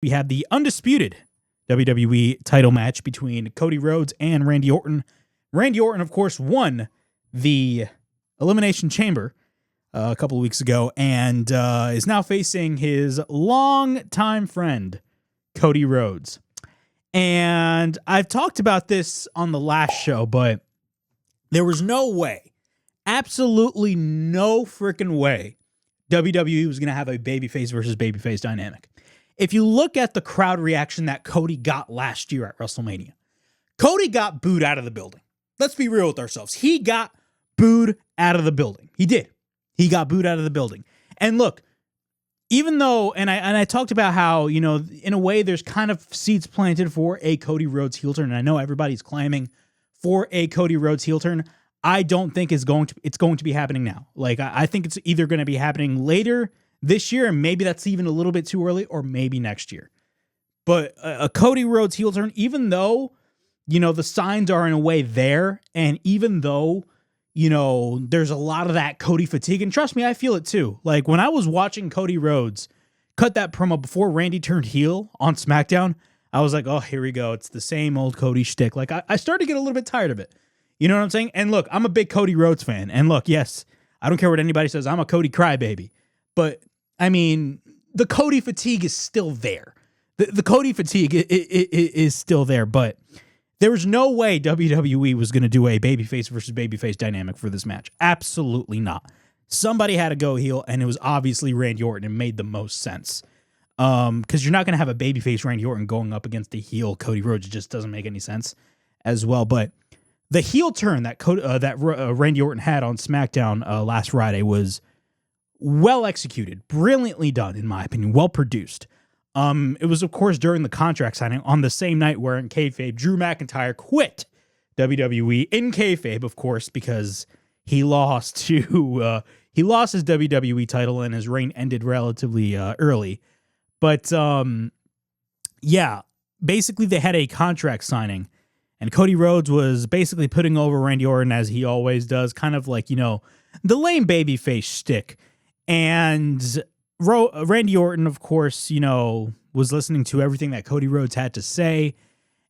we had the undisputed WWE title match between Cody Rhodes and Randy Orton. Randy Orton, of course, won the Elimination Chamber a couple of weeks ago and is now facing his longtime friend, Cody Rhodes. And I've talked about this on the last show, but there was no way, absolutely no freaking way, WWE was going to have a babyface versus babyface dynamic. If you look at the crowd reaction that Cody got last year at WrestleMania, Cody got booed out of the building. Let's be real with ourselves. He got booed out of the building. He did. He got booed out of the building. And look, even though, and I talked about how, you know, in a way there's kind of seeds planted for a Cody Rhodes heel turn, and I know everybody's claiming for a Cody Rhodes heel turn. I don't think it's going to be happening now. Like, I think it's either going to be happening later this year, and maybe that's even a little bit too early, or maybe next year. But a Cody Rhodes heel turn, even though, you know, the signs are in a way there, and even though, you know, there's a lot of that Cody fatigue, and trust me, I feel it too. Like, when I was watching Cody Rhodes cut that promo before Randy turned heel on SmackDown, I was like, oh, here we go. It's the same old Cody shtick. Like, I started to get a little bit tired of it. You know what I'm saying? And look, I'm a big Cody Rhodes fan. And look, yes, I don't care what anybody says. I'm a Cody crybaby. But, I mean, the Cody fatigue is still there. The Cody fatigue is still there. But there was no way WWE was going to do a babyface versus babyface dynamic for this match. Absolutely not. Somebody had to go heel, and it was obviously Randy Orton. It made the most sense. Because you're not going to have a babyface Randy Orton going up against the heel Cody Rhodes. It just doesn't make any sense as well. But the heel turn that Randy Orton had on SmackDown last Friday was well executed, brilliantly done, in my opinion, well produced. It was, of course, during the contract signing on the same night where in kayfabe, Drew McIntyre quit WWE in kayfabe, of course, because he lost his WWE title and his reign ended relatively early. But yeah, basically they had a contract signing. And Cody Rhodes was basically putting over Randy Orton, as he always does, kind of like, you know, the lame babyface shtick. And Randy Orton, of course, you know, was listening to everything that Cody Rhodes had to say.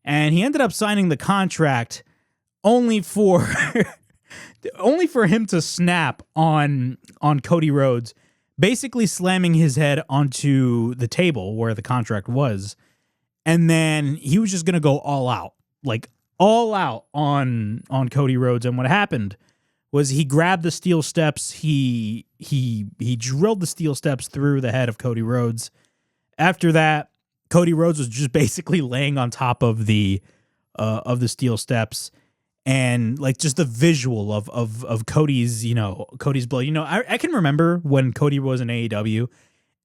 And he ended up signing the contract only for him to snap on Cody Rhodes, basically slamming his head onto the table where the contract was. And then he was just going to go all out. Like, all out on Cody Rhodes. And what happened was he grabbed the steel steps. He drilled the steel steps through the head of Cody Rhodes. After that, Cody Rhodes was just basically laying on top of the steel steps, and like just the visual of Cody's, you know, Cody's blood. You know, I can remember when Cody was in AEW,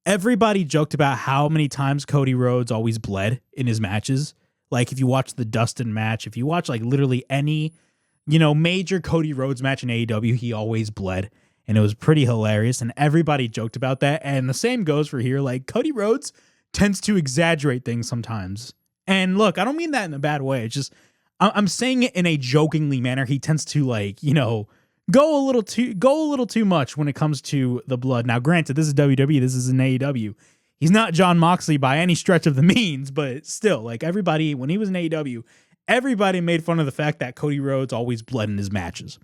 everybody joked about how many times Cody Rhodes always bled in his matches. Like, if you watch the Dustin match, if you watch like literally any, you know, major Cody Rhodes match in AEW, he always bled. And it was pretty hilarious. And everybody joked about that. And the same goes for here. Like, Cody Rhodes tends to exaggerate things sometimes. And look, I don't mean that in a bad way. It's just, I'm saying it in a jokingly manner. He tends to, like, you know, go a little too much when it comes to the blood. Now, granted, this is WWE. This is an AEW. He's not Jon Moxley by any stretch of the means, but still, like, everybody, when he was in AEW, everybody made fun of the fact that Cody Rhodes always bled in his matches.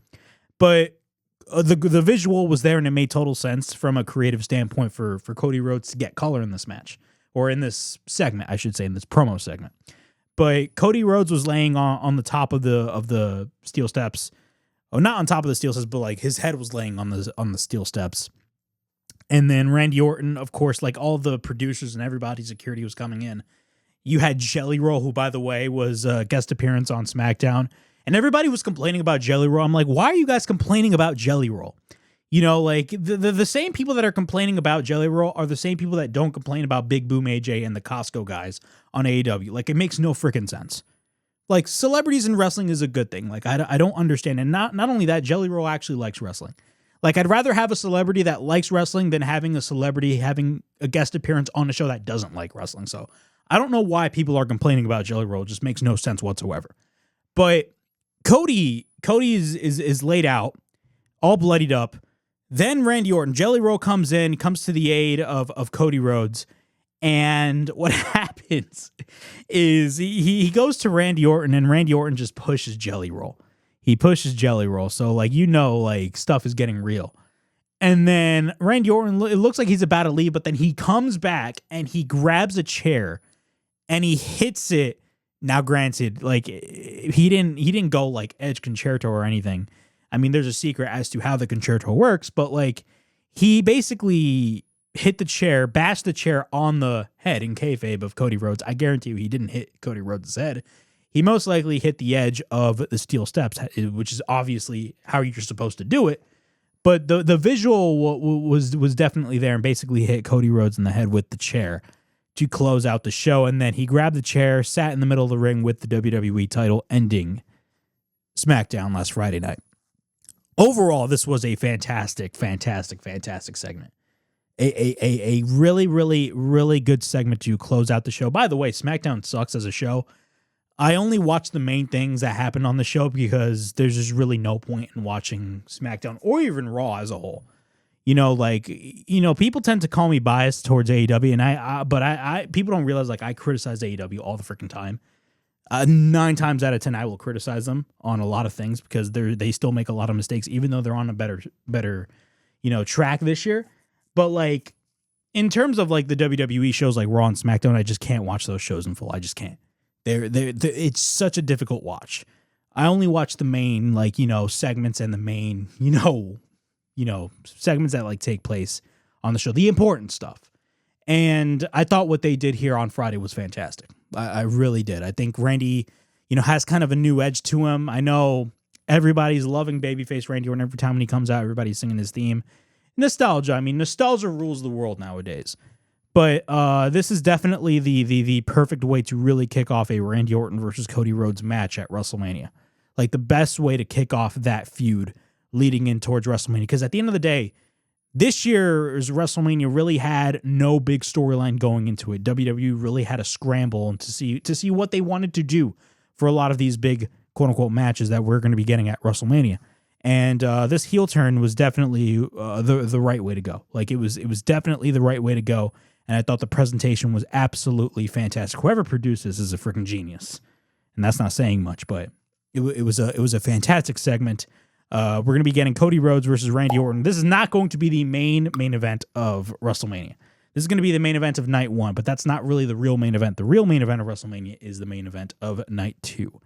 But the visual was there, and it made total sense from a creative standpoint for Cody Rhodes to get color in this match, or in this segment, I should say, in this promo segment. But Cody Rhodes was laying on the top of the steel steps. Oh, not on top of the steel steps, but like his head was laying on the steel steps. And then Randy Orton, of course, like all the producers and everybody, security was coming in. You had Jelly Roll, who, by the way, was a guest appearance on SmackDown. And everybody was complaining about Jelly Roll. I'm like, why are you guys complaining about Jelly Roll? You know, like the same people that are complaining about Jelly Roll are the same people that don't complain about Big Boom AJ and the Costco guys on AEW. Like, it makes no freaking sense. Like, celebrities in wrestling is a good thing. Like, I don't understand. And not only that, Jelly Roll actually likes wrestling. Like, I'd rather have a celebrity that likes wrestling than having a celebrity having a guest appearance on a show that doesn't like wrestling. So I don't know why people are complaining about Jelly Roll. It just makes no sense whatsoever. But Cody is laid out, all bloodied up. Then Randy Orton, Jelly Roll comes in, comes to the aid of Cody Rhodes, And what happens is he goes to Randy Orton, and Randy Orton just pushes Jelly Roll. He pushes Jelly Roll. So, like, like, stuff is getting real. And then Randy Orton, it looks like he's about to leave, but then he comes back and he grabs a chair and he hits it. Now, granted, like, he didn't go like Edge Concerto or anything. I mean, there's a secret as to how the Concerto works, but like, he basically hit the chair, bashed the chair on the head in kayfabe of Cody Rhodes. I guarantee you he didn't hit Cody Rhodes' head. He most likely hit the edge of the steel steps, which is obviously how you're supposed to do it. But the visual was definitely there, and basically hit Cody Rhodes in the head with the chair to close out the show. And then he grabbed the chair, sat in the middle of the ring with the WWE title, ending SmackDown last Friday night. Overall, this was a fantastic segment. A really, really, really good segment to close out the show. By the way, SmackDown sucks as a show. I only watch the main things that happen on the show because there's just really no point in watching SmackDown or even Raw as a whole. People tend to call me biased towards AEW, and but people don't realize, like, I criticize AEW all the freaking time. 9 times out of 10, I will criticize them on a lot of things because they still make a lot of mistakes, even though they're on a better track this year. But, like, in terms of, like, the WWE shows like Raw and SmackDown, I just can't watch those shows in full. I just can't. It's such a difficult watch. I only watch the main, like, segments and the main, segments that, like, take place on the show, the important stuff. And I thought what they did here on Friday was fantastic. I really did. I think Randy, has kind of a new edge to him. I know everybody's loving babyface Randy Orton. Every time when he comes out, everybody's singing his theme. Nostalgia. I mean, nostalgia rules the world nowadays. But this is definitely the perfect way to really kick off a Randy Orton versus Cody Rhodes match at WrestleMania. Like, the best way to kick off that feud leading in towards WrestleMania. Because at the end of the day, this year's WrestleMania really had no big storyline going into it. WWE really had a scramble to see what they wanted to do for a lot of these big quote-unquote matches that we're going to be getting at WrestleMania. And this heel turn was definitely the right way to go. Like, it was definitely the right way to go. And I thought the presentation was absolutely fantastic. Whoever produced this is a freaking genius. And that's not saying much, but it was a fantastic segment. We're going to be getting Cody Rhodes versus Randy Orton. This is not going to be the main event of WrestleMania. This is going to be the main event of night 1, but that's not really the real main event. The real main event of WrestleMania is the main event of night 2.